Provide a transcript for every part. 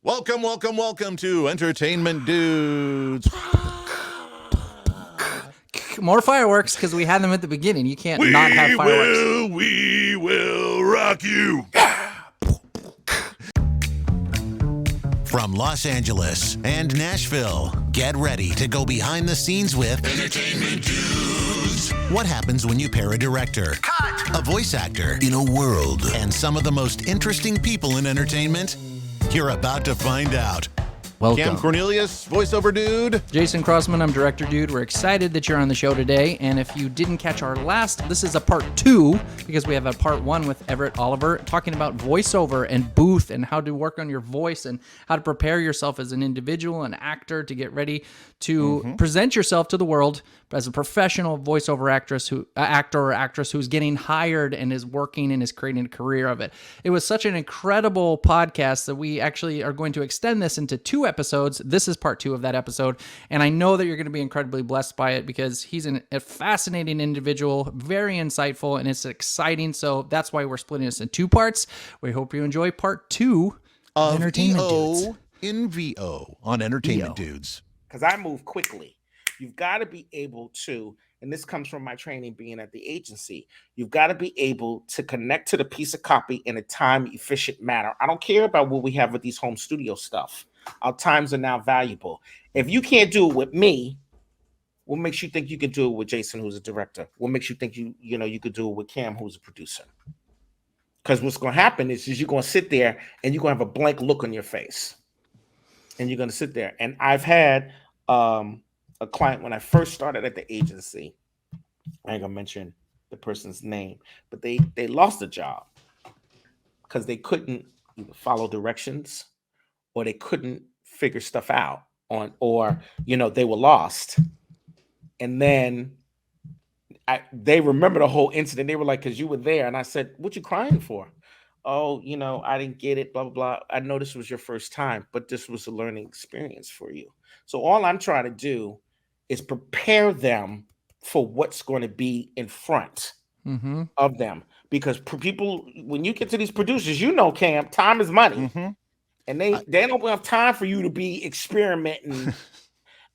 Welcome to Entertainment Dudes. More fireworks because we had them at the beginning. You can't not have fireworks. We will rock you. From Los Angeles and Nashville, get ready to go behind the scenes with Entertainment Dudes. what happens when you pair a director, a voice actor in a world, and some of the most interesting people in entertainment. You're about to find out. Welcome. Cam Cornelius, voiceover dude. Jason Crossman, I'm director dude. We're excited that you're on the show today. And if you didn't catch our last, this is a part 2 because we have a part 1 with Everett Oliver talking about voiceover and booth and how to work on your voice and how to prepare yourself as an individual, an actor, to get ready to present yourself to the world as a professional voiceover actor or actress who's getting hired and is working and is creating a career of it. It was such an incredible podcast that we actually are going to extend this into 2 episodes. This is part 2 of that episode, and I know that you're going to be incredibly blessed by it because he's a fascinating individual, very insightful, and it's exciting. So that's why we're splitting this in 2 parts. We hope you enjoy part 2 of Entertainment Dudes. In VO on Entertainment Dudes. Because I move quickly. You've got to be able to, and this comes from my training being at the agency, you've got to be able to connect to the piece of copy in a time-efficient manner. I don't care about what we have with these home studio stuff. Our times are now valuable. If you can't do it with me, what makes you think you can do it with Jason, who's a director? What makes you think you could do it with Cam, who's a producer? Because what's going to happen is you're going to sit there and you're going to have a blank look on your face. And you're going to sit there. And I've had a client when I first started at the agency. I ain't going to mention the person's name, but they lost a job because they couldn't either follow directions or they couldn't figure stuff out or they were lost. And then they remember the whole incident. They were like, because you were there. And I said, what you crying for? Oh, I didn't get it, blah, blah, blah. I know this was your first time, but this was a learning experience for you. So all I'm trying to do is prepare them for what's going to be in front of them. Because people, when you get to these producers, Cam, time is money. And they don't have time for you to be experimenting.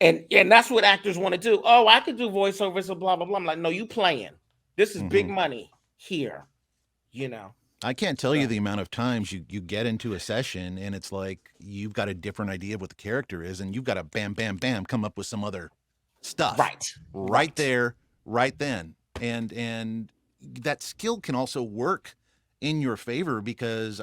and that's what actors want to do. Oh, I could do voiceovers and blah, blah, blah. I'm like, no, you playing. This is big money here, I can't tell you the amount of times you get into a session and it's like you've got a different idea of what the character is and you've got to bam, bam, bam, come up with some other stuff. Right there, right then. And that skill can also work in your favor because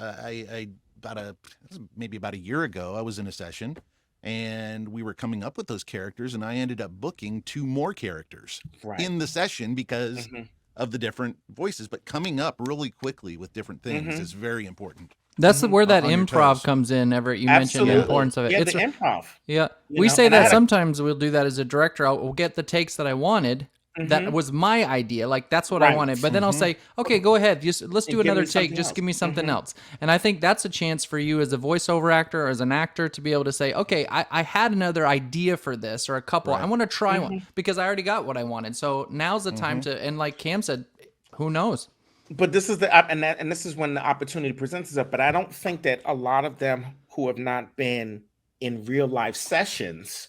maybe about a year ago, I was in a session and we were coming up with those characters and I ended up booking 2 more characters in the session because of the different voices, but coming up really quickly with different things is very important. That's where that improv comes in, Everett. You mentioned the importance of it. Yeah, it's the improv. Yeah. We say that sometimes we'll do that as a director. We'll get the takes that I wanted. That was my idea. Like, that's what I wanted. But then I'll say, okay, go ahead. Let's do another take. Just give me something else. And I think that's a chance for you as a voiceover actor or as an actor to be able to say, okay, I had another idea for this or a couple. I want to try one because I already got what I wanted. So now's the time to, and like Cam said, who knows? But this is and this is when the opportunity presents itself. But I don't think that a lot of them who have not been in real life sessions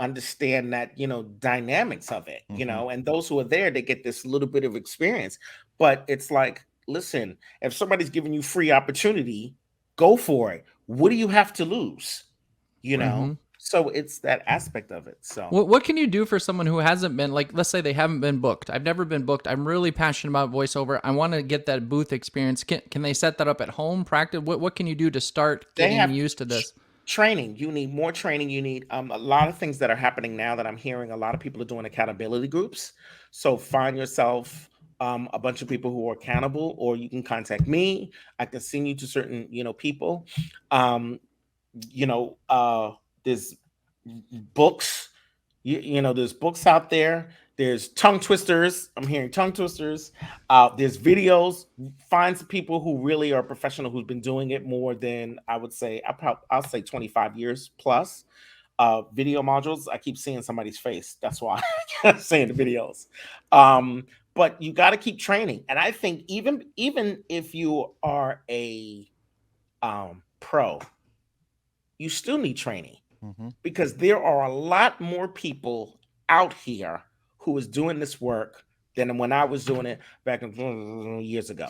understand that, dynamics of it, and those who are there, they get this little bit of experience. But it's like, listen, if somebody's giving you free opportunity, go for it. What do you have to lose? So it's that aspect of it. So what can you do for someone who hasn't been, like, let's say they haven't been booked? I've never been booked. I'm really passionate about voiceover. I want to get that booth experience. Can they set that up at home? Practice? What can you do to start getting used to this? Training. You need more training. You need a lot of things that are happening now that I'm hearing. A lot of people are doing accountability groups. So find yourself a bunch of people who are accountable, or you can contact me. I can send you to certain, people. There's books. There's books out there. There's tongue twisters. I'm hearing tongue twisters. There's videos. Find some people who really are professional, who's been doing it more than, I would say, I'll say 25 years plus. Video modules. I keep seeing somebody's face. That's why I keep saying the videos. But you got to keep training. And I think even if you are a pro, you still need training Mm-hmm. because there are a lot more people out here who is doing this work than when I was doing it back in years ago.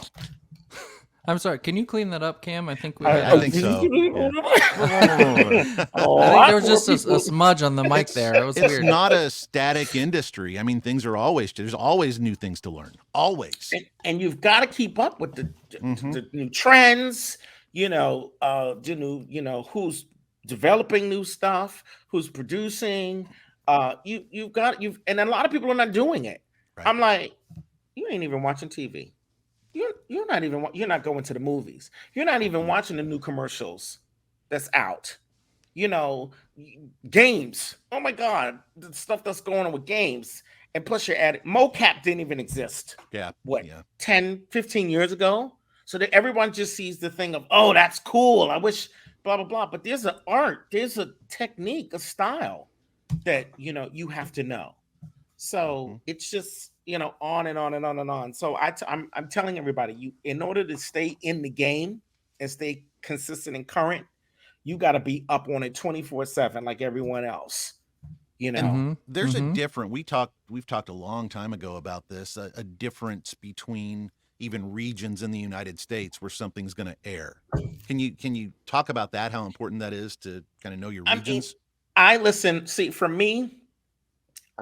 I'm sorry. Can you clean that up, Cam? I think we I- had. I think so. Yeah. I think there was just a smudge on the mic there. It was It's weird. not a static industry. I mean, things are there's always new things to learn. Always. and you've got to keep up with Mhm. the new trends, the new, who's developing new stuff, who's producing. And a lot of people are not doing it. Right. I'm like, you ain't even watching TV. You're not going to the movies. You're not even watching the new commercials that's out. Games. Oh my God, the stuff that's going on with games. And plus you're adding mocap didn't even exist. Yeah. What, Yeah. 10, 15 years ago? So that everyone just sees the thing of, oh, that's cool. I wish blah, blah, blah. But there's an art, there's a technique, a style that, you have to know. So it's just, on and on and on and on. So I'm telling everybody, in order to stay in the game and stay consistent and current, you got to be up on it 24/7 like everyone else. There's a different. We've talked a long time ago about this. A difference between even regions in the United States where something's going to air. Can you talk about that? How important that is to kind of know your regions? I listen. See, for me,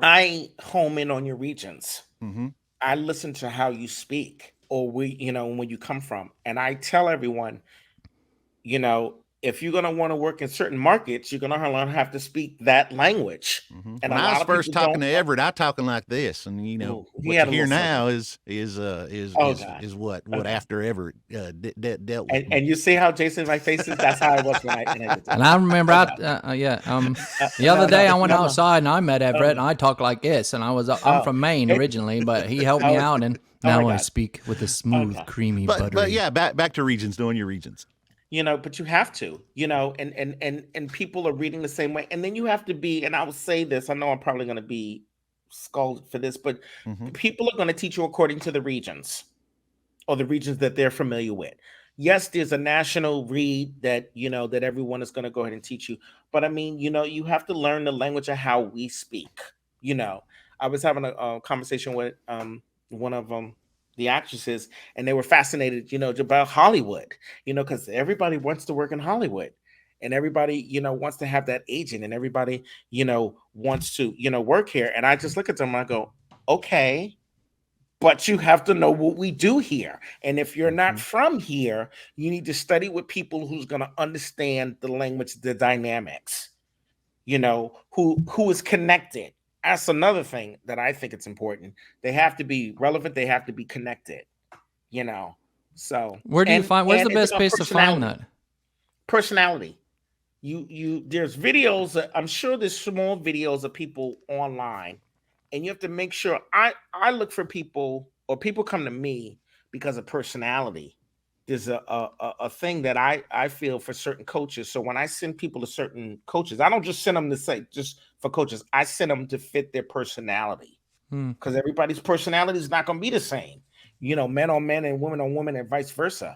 I home in on your regions. Mm-hmm. I listen to how you speak or where you come from, and I tell everyone, if you're gonna want to work in certain markets, you're gonna learn how to speak that lange. Mm-hmm. And when I was first talking to Everett, I talking like this, and what you hear now is what after Everett dealt with. And you see how Jason, my face is. That's how I was when I did that. And I remember, the other day I went outside and I met Everett, and I talked like this, and I'm from Maine originally, but he helped me out, and now I speak with a smooth, creamy, buttery. But yeah, back to regions, knowing your regions. But you have to, and people are reading the same way. And then you have to be, and I will say this, I know I'm probably going to be scolded for this, but people are going to teach you according to the regions or the regions that they're familiar with. Yes, there's a national read that, that everyone is going to go ahead and teach you. But I mean, you have to learn the language of how we speak. I was having a conversation with one of the actresses, and they were fascinated, about Hollywood, because everybody wants to work in Hollywood, and everybody, wants to have that agent, and everybody, wants to, work here. And I just look at them and I go, okay, but you have to know what we do here. And if you're not from here, you need to study with people who's going to understand the language, the dynamics, who is connected. That's another thing that I think it's important. They have to be relevant. They have to be connected, So where's the best place to find that? Personality. There's videos. I'm sure there's small videos of people online, and you have to make sure. I look for people, or people come to me because of personality. There's a thing that I feel for certain coaches. So when I send people to certain coaches, I don't just send them to say just for coaches. I send them to fit their personality, because everybody's personality is not going to be the same. Men on men and women on women and vice versa.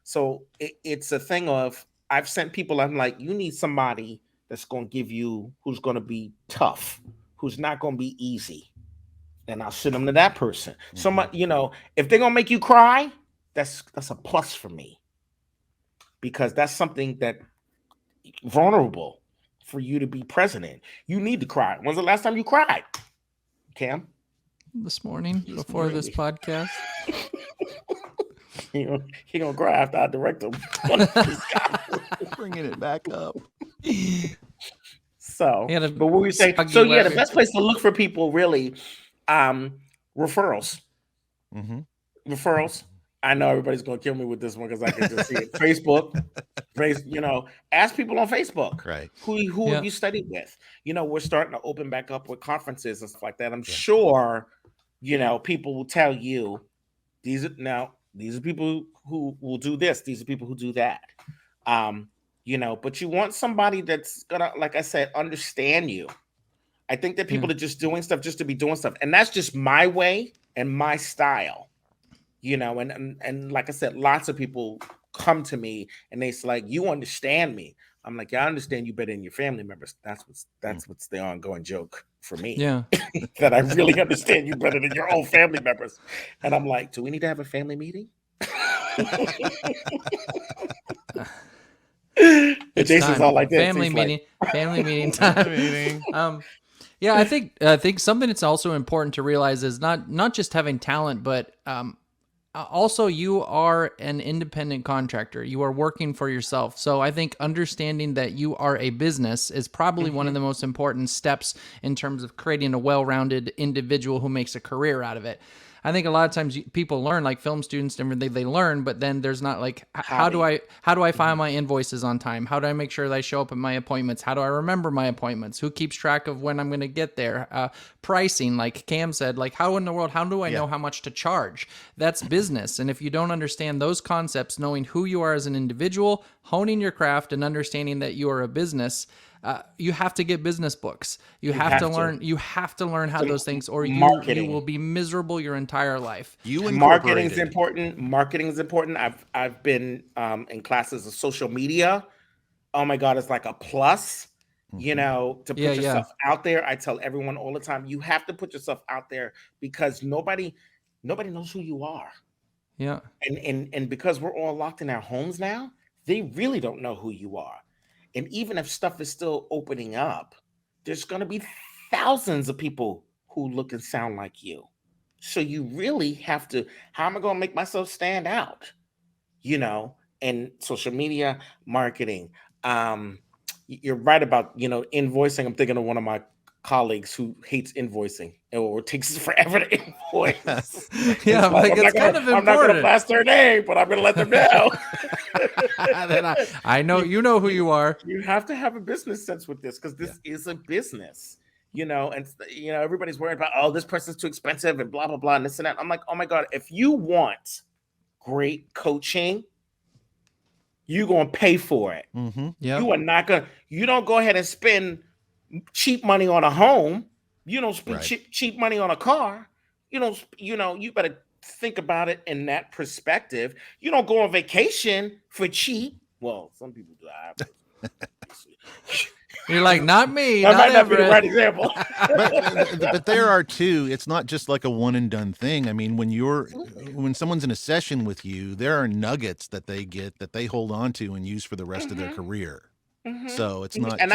So it's a thing of, I've sent people. I'm like, you need somebody that's going to give you, who's going to be tough, who's not going to be easy, and I'll send them to that person. Somebody, if they're going to make you cry, that's a plus for me, because that's something that vulnerable for you to be present in. You need to cry. When's the last time you cried, Cam? This morning before this podcast. He gonna cry after I direct him. Bringing it back up. So, but what were you saying? So yeah, the best place to look for people really, referrals. Referrals. I know everybody's gonna kill me with this one because I can just see it. Facebook, ask people on Facebook, right? Who have you studied with? We're starting to open back up with conferences and stuff like that. I'm sure, people will tell you these are people who will do this. These are people who do that. But you want somebody that's gonna, like I said, understand you. I think that people are just doing stuff just to be doing stuff, and that's just my way and my style. And like I said, lots of people come to me and they're like, you understand me. I'm like, yeah, I understand you better than your family members. That's what's the ongoing joke for me. Yeah. That I really understand you better than your own family members. And I'm like, do we need to have a family meeting? And It's Jason's time. all like this. Family He's meeting. like, Family meeting time. Yeah, I think something that's also important to realize is not just having talent, but also you are an independent contractor. You are working for yourself. So I think understanding that you are a business is probably one of the most important steps in terms of creating a well-rounded individual who makes a career out of it. I think a lot of times people learn, like film students, they learn, but then there's not like, how do I file my invoices on time? How do I make sure that I show up at my appointments? How do I remember my appointments? Who keeps track of when I'm going to get there? Pricing, like Cam said, like how in the world, how do I know how much to charge? That's business. And if you don't understand those concepts, knowing who you are as an individual, honing your craft and understanding that you are a business, you have to get business books. You have to learn how those things, or you will be miserable your entire life. Marketing is important. Marketing is important. I've been in classes of social media. Oh my God, it's like a plus, to put yourself out there. I tell everyone all the time, you have to put yourself out there because nobody knows who you are. Yeah. And because we're all locked in our homes now, they really don't know who you are. And even if stuff is still opening up, there's going to be thousands of people who look and sound like you. So you really have to, how am I going to make myself stand out? And social media marketing. You're right about, invoicing. I'm thinking of one of my colleagues who hates invoicing or takes forever to invoice. Yeah, it's kind of important. I'm not going to blast their name, but I'm going to let them know. I know you know who you are. You have to have a business sense with this because this is a business, and everybody's worried about, oh, this person's too expensive and blah blah blah and this and that. I'm like, oh my God, if you want great coaching, you're gonna pay for it. Yeah, you are not gonna. You don't go ahead and spend cheap money on a home. You don't spend cheap money on a car. You don't. You better think about it in that perspective. You don't go on vacation for cheap. Well, some people do. You're like, not me. That might not Everett. be the right example. but there are too. It's not just like a one and done thing. I mean, when someone's in a session with you, there are nuggets that they get that they hold on to and use for the rest of their career. So it's not a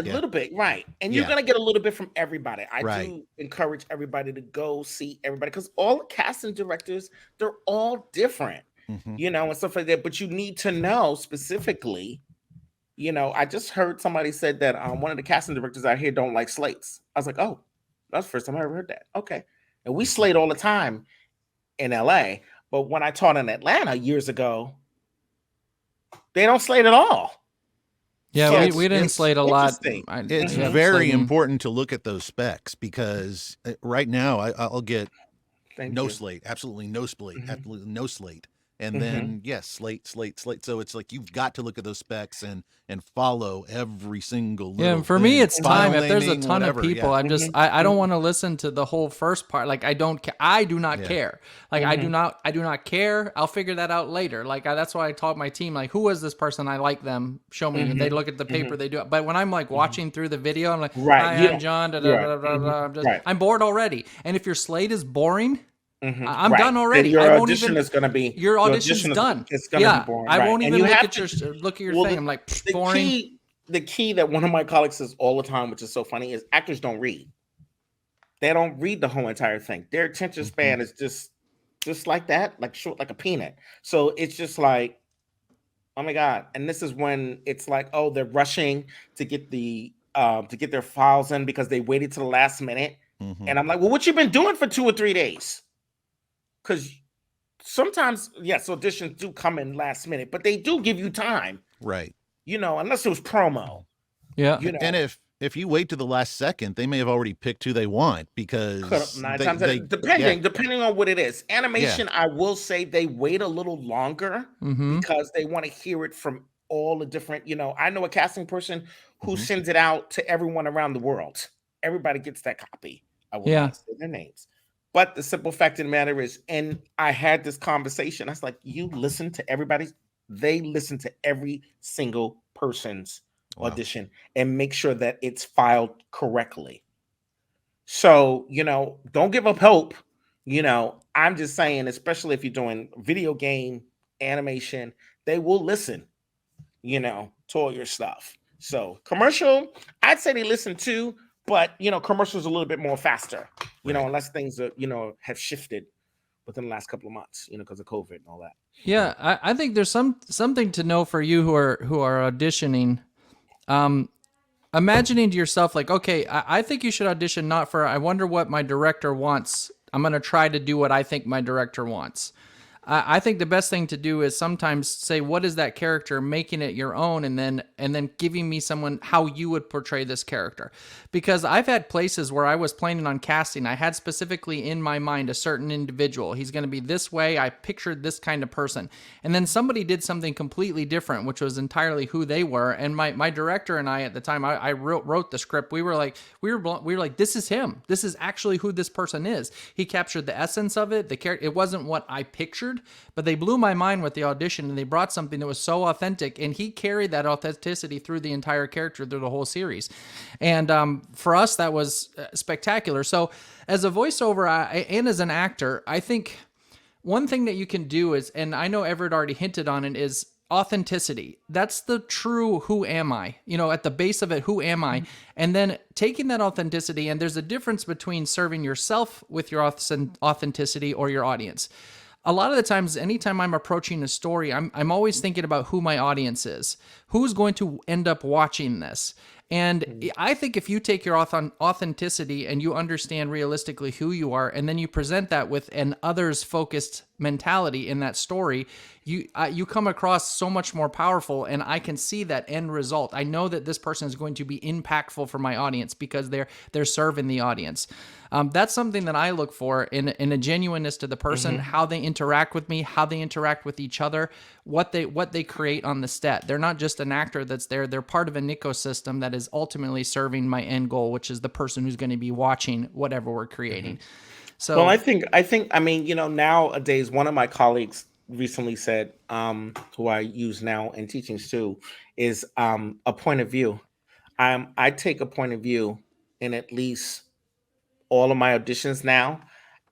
little bit, right? And you're gonna get a little bit from everybody. I do encourage everybody to go see everybody because all casting directors, they're all different, and stuff like that. But you need to know specifically. I just heard somebody said that one of the casting directors out here don't like slates. I was like, oh, that's the first time I ever heard that. Okay, and we slate all the time in LA, but when I taught in Atlanta years ago, they don't slate at all. Yeah, we didn't slate a lot. It's very important to look at those specs because right now I'll get slate, absolutely no slate, absolutely no slate. And then, slate. So it's like you've got to look at those specs and follow every single little and for me, it's time. If there's a ton whatever, of people, I'm just I don't want to listen to the whole first part. Like I do not care. Like I do not care. I'll figure that out later. Like that's why I taught my team. Like, who is this person? I like them. Show me. They look at the paper. They do it. But when I'm like watching through the video, I'm like, hi, I'm John. I'm bored already. And if your slate is boring. I'm done already. Your audition is going to be your audition's done. It's going to be boring. I won't even look at your thing. I'm like, boring. The key that one of my colleagues says all the time, which is so funny, is actors don't read. They don't read the whole entire thing. Their attention span is just like that, like short, like a peanut. So it's just like, oh my God. And this is when it's like, oh, they're rushing to get their files in because they waited to the last minute. And I'm like, well, what you been doing for 2 or 3 days? Because sometimes, auditions do come in last minute, but they do give you time. Right. Unless it was promo. Yeah. And if you wait to the last second, they may have already picked who they want because depending on what it is. Animation, I will say they wait a little longer because they want to hear it from all the different, I know a casting person who sends it out to everyone around the world. Everybody gets that copy. I will not say their names. But the simple fact of the matter is, and I had this conversation, I was like, you listen to everybody. They listen to every single person's Wow. audition and make sure that it's filed correctly. So, don't give up hope. I'm just saying, especially if you're doing video game animation, they will listen, to all your stuff. So commercial, I'd say they listen too, but commercial's a little bit more faster, Right. unless things are, have shifted within the last couple of months, because of COVID and all that. Yeah, I think there's something to know for you who are auditioning. Imagining to yourself like, okay, I think you should audition not for, I wonder what my director wants. I'm going to try to do what I think my director wants. I think the best thing to do is sometimes say, what is that character, making it your own, and then giving me someone how you would portray this character. Because I've had places where I was planning on casting, I had specifically in my mind a certain individual. He's going to be this way. I pictured this kind of person. And then somebody did something completely different, which was entirely who they were. And my director and I at the time, I wrote the script. We were like, this is him. This is actually who this person is. He captured the essence of it. The character. It wasn't what I pictured. But they blew my mind with the audition, and they brought something that was so authentic, and he carried that authenticity through the entire character, through the whole series. And for us, that was spectacular. So as a voiceover and as an actor, I think one thing that you can do is, and I know Everett already hinted on it, is authenticity. That's the true who am I, at the base of it, who am I? And then taking that authenticity, and there's a difference between serving yourself with your authenticity or your audience. A lot of the times, anytime I'm approaching a story, I'm always thinking about who my audience is, who's going to end up watching this. And I think if you take your authenticity and you understand realistically who you are, and then you present that with an others-focused mentality in that story, you come across so much more powerful, and I can see that end result. I know that this person is going to be impactful for my audience because they're serving the audience. That's something that I look for in a genuineness to the person, how they interact with me, how they interact with each other, what they create on the set. They're not just an actor that's there. They're part of an ecosystem that is ultimately serving my end goal, which is the person who's going to be watching whatever we're creating. So, well, I think, nowadays, one of my colleagues recently said, who I use now in teachings too, is a point of view. I take a point of view in at least all of my auditions now.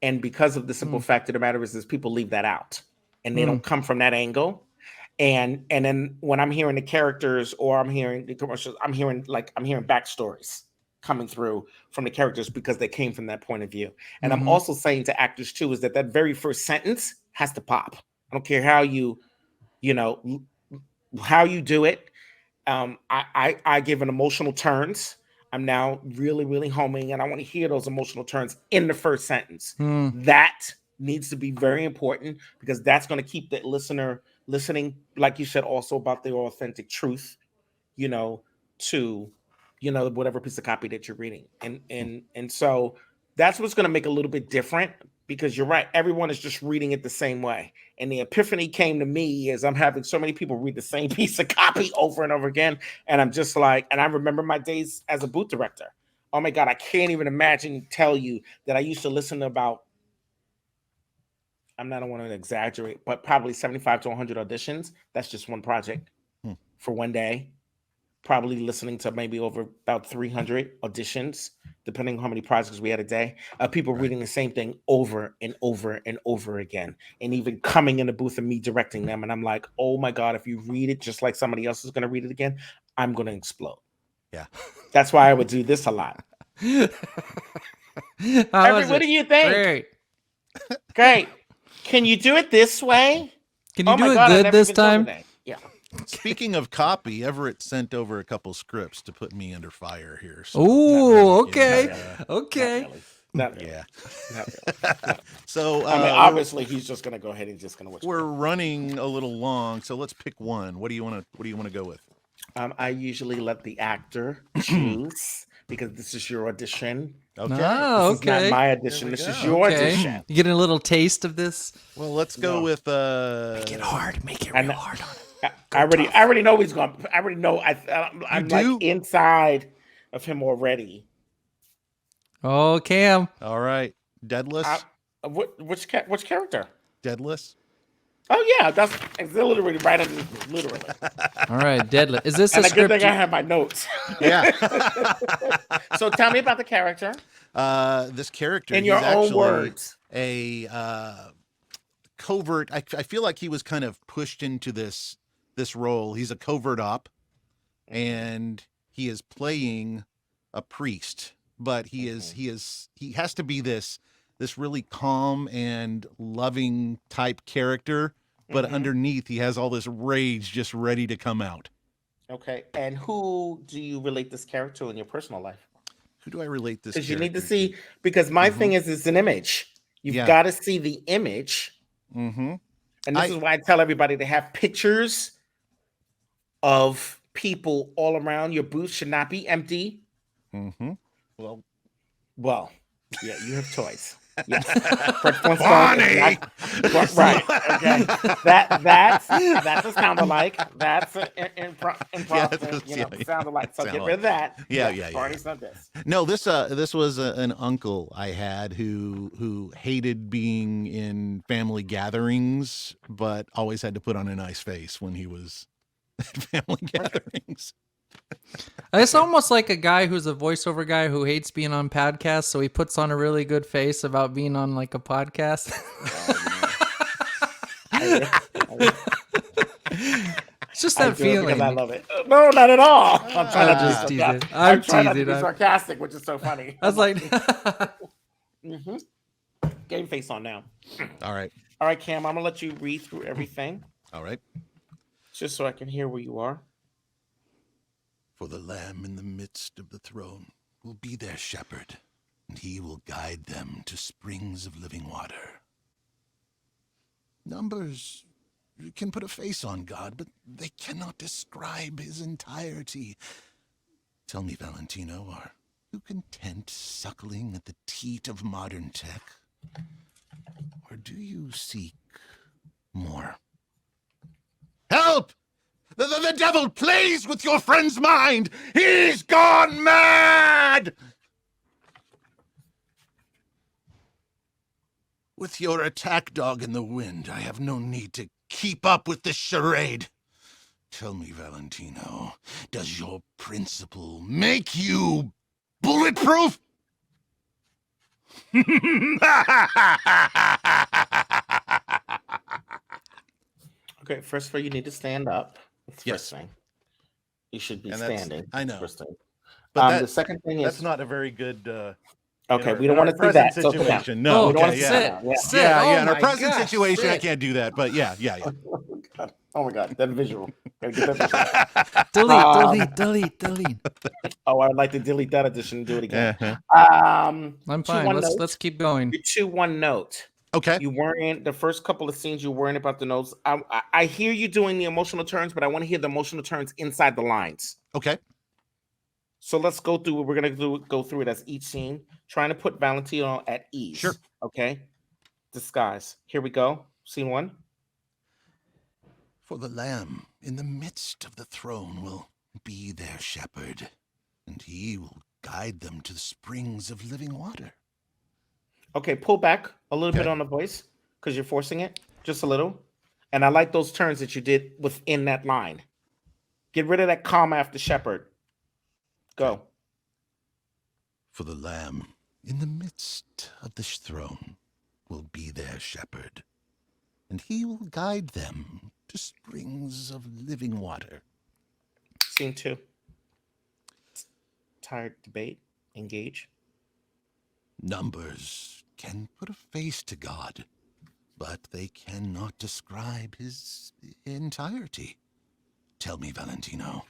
And because of the simple fact of the matter is people leave that out and they don't come from that angle. And then when I'm hearing the characters or I'm hearing the commercials, I'm hearing backstories coming through from the characters because they came from that point of view. And I'm also saying to actors too, is that very first sentence has to pop. I don't care how you do it. I give an emotional turns. I'm now really, really homing, and I want to hear those emotional turns in the first sentence. That needs to be very important because that's going to keep the listener listening, like you said, also about their authentic truth, to, whatever piece of copy that you're reading. And so that's what's going to make a little bit different because you're right. Everyone is just reading it the same way. And the epiphany came to me as I'm having so many people read the same piece of copy over and over again. And I'm just like, and I remember my days as a booth director. Oh my God, I can't even tell you that I used to listen to about, I don't want to exaggerate, but probably 75 to 100 auditions. That's just one project for one day. Probably listening to maybe over about 300 auditions, depending on how many projects we had a day. People reading the same thing over and over and over again, and even coming in the booth and me directing them. And I'm like, oh my God, if you read it just like somebody else is going to read it again, I'm going to explode. Yeah. That's why I would do this a lot. What do you think? Great. Can you do it this way? Can you do it good this time? Yeah. Speaking of copy, Everett sent over a couple scripts to put me under fire here. So oh, okay. Okay. Not really. Yeah. Not really. No. So obviously he's just going to go ahead and just going to watch. We're running a little long, so let's pick one. What do you want to go with? I usually let the actor choose because this is your audition. Okay. Oh, this is not my audition. This is your audition. You getting a little taste of this? Well, let's go with Make it hard. Make it real hard on it. I already know he's going. I already know. I'm like inside of him already. Oh, Cam. All right, Deadless. Which character? Deadless. Oh yeah, it's literally right under literally. All right, deadlift. Is this And a a good script? thing I have my notes. Yeah. So tell me about the character This character, in he's your own actually words. a covert. I feel like he was kind of pushed into this role. He's a covert op, and he is playing a priest, but he has to be this really calm and loving type character, but underneath he has all this rage just ready to come out. Okay, and who do you relate this character to in your personal life? Who do I relate this? Because you need to character see. Because my thing is, it's an image. You've Yeah. got to see the image. Mm-hmm. And this is why I tell everybody to have pictures of people all around. Your booth should not be empty. Mm-hmm. Well, yeah, you have choice. Yes. Bonnie! Right. Okay. That's a sound alike. That's an improv. Sound alike. So get rid of that. Yeah. Barney's not this. No, this was an uncle I had who hated being in family gatherings, but always had to put on a nice face when he was at family gatherings. It's almost like a guy who's a voiceover guy who hates being on podcasts, so he puts on a really good face about being on like a podcast. It's just that feeling. I love it. No, not at all. I'm trying I'm just teasing. I'm trying not to be sarcastic, which is so funny. I was like, Game face on now. All right, Cam. I'm gonna let you read through everything. all right. Just so I can hear where you are. For the Lamb in the midst of the throne will be their shepherd, and he will guide them to springs of living water. Numbers can put a face on God, but they cannot describe his entirety. Tell me, Valentino, are you content suckling at the teat of modern tech? Or do you seek more? Help! The devil plays with your friend's mind. He's gone mad. With your attack dog in the wind, I have no need to keep up with this charade. Tell me, Valentino, does your principle make you bulletproof? Okay, first of all, you need to stand up. That's the Yes. first thing. You should be And that's- standing. I know. First thing. But The second thing that's is not a very good. okay. We don't want to see that. So sit down. Situation. No, we don't want okay, to yeah. sit down. Yeah. sit. Yeah, Oh in our my present gosh, situation, I sit. can't do that. But yeah. Oh my god, that visual. Gotta get that visual. delete. Oh, I would like to delete that edition and do it again. I'm fine. 2-1 note. Let's keep going. Your 2-1 note. Okay. You weren't the first couple of scenes. You weren't about the notes. I hear you doing the emotional turns, but I want to hear the emotional turns inside the lines. Okay. So let's go through. We're gonna go through it as each scene, trying to put Valentino at ease. Sure. Okay. Disguise. Here we go. Scene 1. For the Lamb in the midst of the throne will be their shepherd, and he will guide them to the springs of living water. Okay, pull back a little bit on the voice because you're forcing it just a little. And I like those turns that you did within that line. Get rid of that comma after shepherd. Go. For the Lamb in the midst of the throne will be their shepherd, and he will guide them to springs of living water. Scene 2. Tired debate. Engage. Numbers can put a face to God, but they cannot describe his entirety. Tell me, Valentino,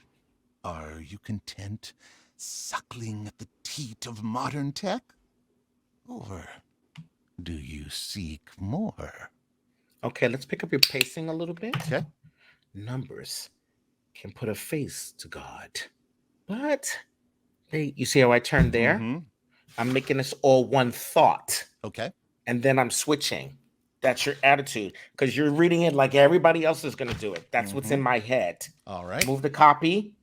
are you content suckling at the teat of modern tech? Or do you seek more? Okay, let's pick up your pacing a little bit. Okay. Numbers can put a face to God, but you see how I turned there? Mhm. I'm making this all one thought, Okay. and then I'm switching. That's your attitude because you're reading it like everybody else is going to do it. That's what's in my head. All right. Move the copy.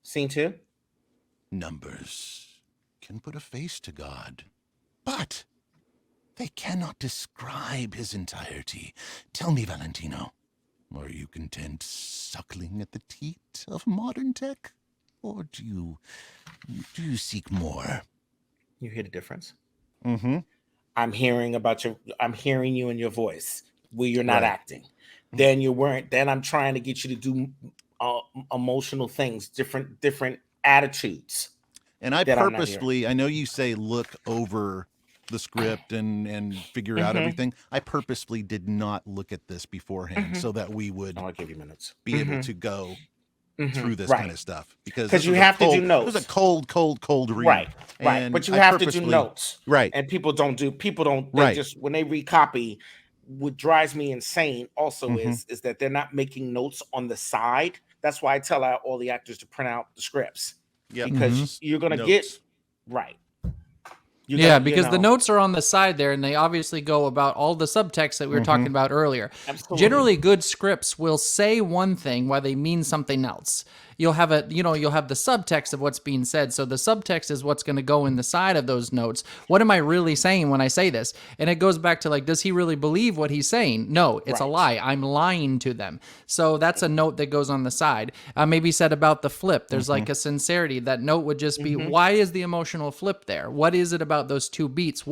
Scene 2. Numbers can put a face to God, but They cannot describe his entirety. Tell me, Valentino, are you content suckling at the teat of modern tech? Or do you seek more? You hear the difference? Mm-hmm. I'm hearing you in your voice where you're not acting. Then you weren't. Then I'm trying to get you to do emotional things, different attitudes. And I purposefully, I know you say look over the script and figure out everything. I purposefully did not look at this beforehand so that we would I'll give you minutes. be able to go through this kind of stuff, because you have to do notes. It was a cold read. Right. And but you have to do notes. Right. And people don't. They just, when they recopy, what drives me insane also is that they're not making notes on the side. That's why I tell all the actors to print out the scripts. Yeah. Because you're going to get right. Because the notes are on the side there, and they obviously go about all the subtext that we were talking about earlier. Absolutely. Generally, good scripts will say one thing while they mean something else. You'll have you'll have the subtext of what's being said. So the subtext is what's going to go in the side of those notes. What am I really saying when I say this? And it goes back to, like, does he really believe what he's saying? No, it's a lie. I'm lying to them. So that's a note that goes on the side. Maybe said about the flip. There's like a sincerity. That note would just be, why is the emotional flip there? What is it about those two beats?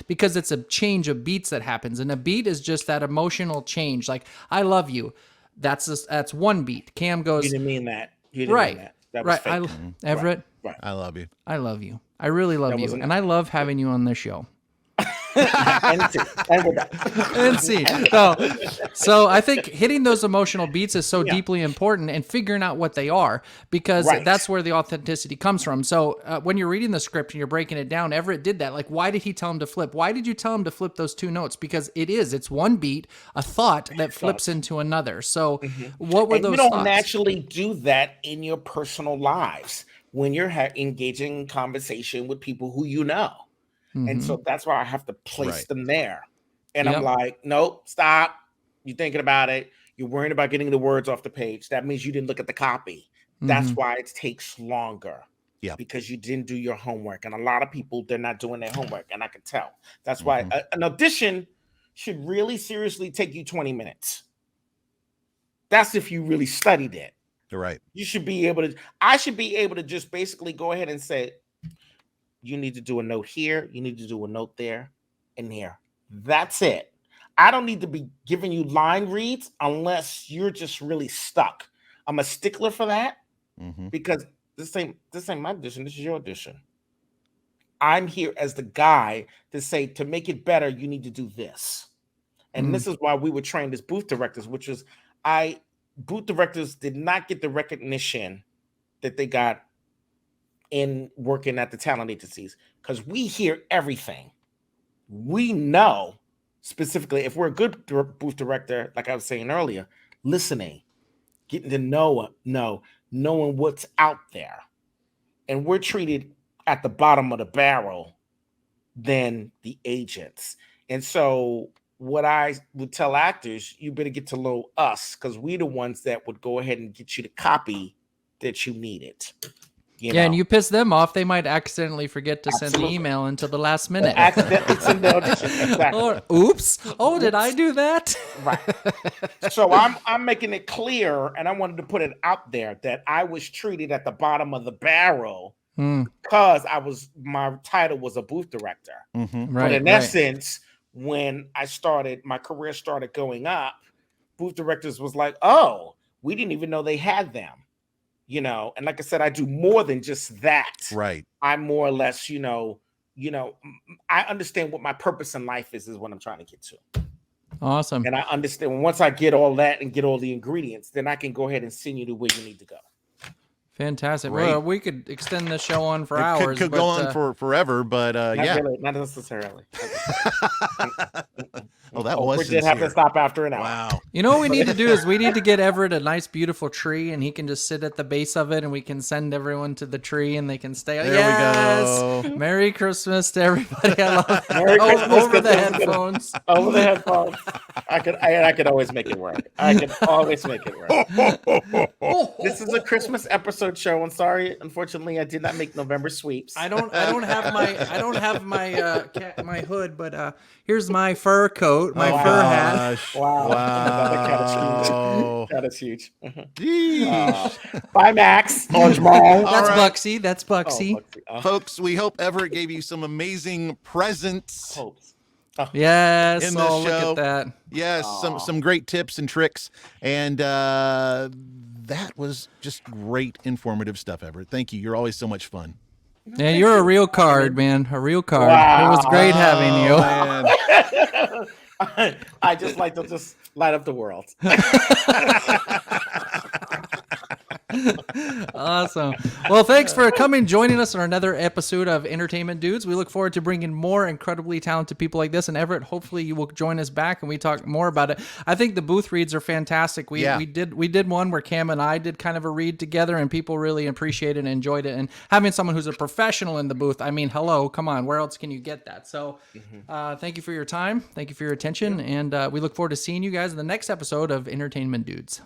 Because it's a change of beats that happens. And a beat is just that emotional change. Like, I love you. That's one beat. Cam goes, you didn't mean that. You didn't mean that. That was fake. Everett, I love you. I love you. I really love you. And I love having you on this show. And we're done. And see. So I think hitting those emotional beats is so deeply important, and figuring out what they are, because that's where the authenticity comes from. So when you're reading the script and you're breaking it down, Everett did that. Like, why did he tell him to flip? Why did you tell him to flip those two notes? Because it's one beat, a thought that flips into another. So what were those thoughts? You don't thoughts? naturally do that in your personal lives when you're engaging in conversation with people who you know. And so that's why I have to place them there. And I'm like, nope, stop. You're thinking about it. You're worrying about getting the words off the page. That means you didn't look at the copy. That's why it takes longer. Yeah. Because you didn't do your homework. And a lot of people, they're not doing their homework. And I can tell. That's why an audition should really seriously take you 20 minutes. That's if you really studied it. You're right. You should be able to, I should be able to just basically go ahead and say, you need to do a note here. You need to do a note there and here. That's it. I don't need to be giving you line reads unless you're just really stuck. I'm a stickler for that because this ain't my audition. This is your audition. I'm here as the guy to say, to make it better, you need to do this. And this is why we were trained as booth directors, which was booth directors did not get the recognition that they got in working at the talent agencies, because we hear everything. We know specifically, if we're a good booth director, like I was saying earlier, listening, getting to knowing what's out there. And we're treated at the bottom of the barrel than the agents. And so what I would tell actors, you better get to know us, because we the ones that would go ahead and get you the copy that you needed. And you piss them off, they might accidentally forget to send the email until the last minute. Accidentally send the audition. Exactly. Or, oops. Oh, did I do that? Right. So I'm making it clear, and I wanted to put it out there that I was treated at the bottom of the barrel because my title was a booth director. But in essence, when my career started going up, booth directors was like, oh, we didn't even know they had them. And like I said, I do more than just that. Right. I'm more or less, I understand what my purpose in life is what I'm trying to get to. Awesome. And I understand once I get all that and get all the ingredients, then I can go ahead and send you to where you need to go. Fantastic. Great. Well, we could extend the show on for hours. Could go on for forever, but not necessarily. Oh, that was. We did have to stop after an hour. Wow. You know what we need to do is we need to get Everett a nice, beautiful tree, and he can just sit at the base of it, and we can send everyone to the tree, and they can stay. There we go. Merry Christmas to everybody. I love Merry Christmas over the headphones. Over the headphones. I could always make it work. I can always make it work. This is a Christmas episode show. I'm sorry, unfortunately, I did not make November sweeps. I don't have my hood, but here's my fur coat, my fur hat. Wow. Wow. That is huge. Yeesh. Bye, Max. That's right. Buxy. That's Buxy. Folks, we hope Everett gave you some amazing presents. Hopes. Yes. In this Look show. at that. Yes, some great tips and tricks. And that was just great informative stuff, Everett. Thank you. You're always so much fun. Yeah, you're a real card, man. A real card. Wow. It was great having you. Man. I just like to just light up the world. Awesome. Well, thanks for joining us on another episode of Entertainment Dudes. We look forward to bringing more incredibly talented people like this. And Everett, hopefully you will join us back and we talk more about it. I think the booth reads are fantastic. We did one where Cam and I did kind of a read together, and people really appreciated and enjoyed it. And having someone who's a professional in the booth, I mean, hello, come on, where else can you get that? So thank you for your time. Thank you for your attention. And we look forward to seeing you guys in the next episode of Entertainment Dudes.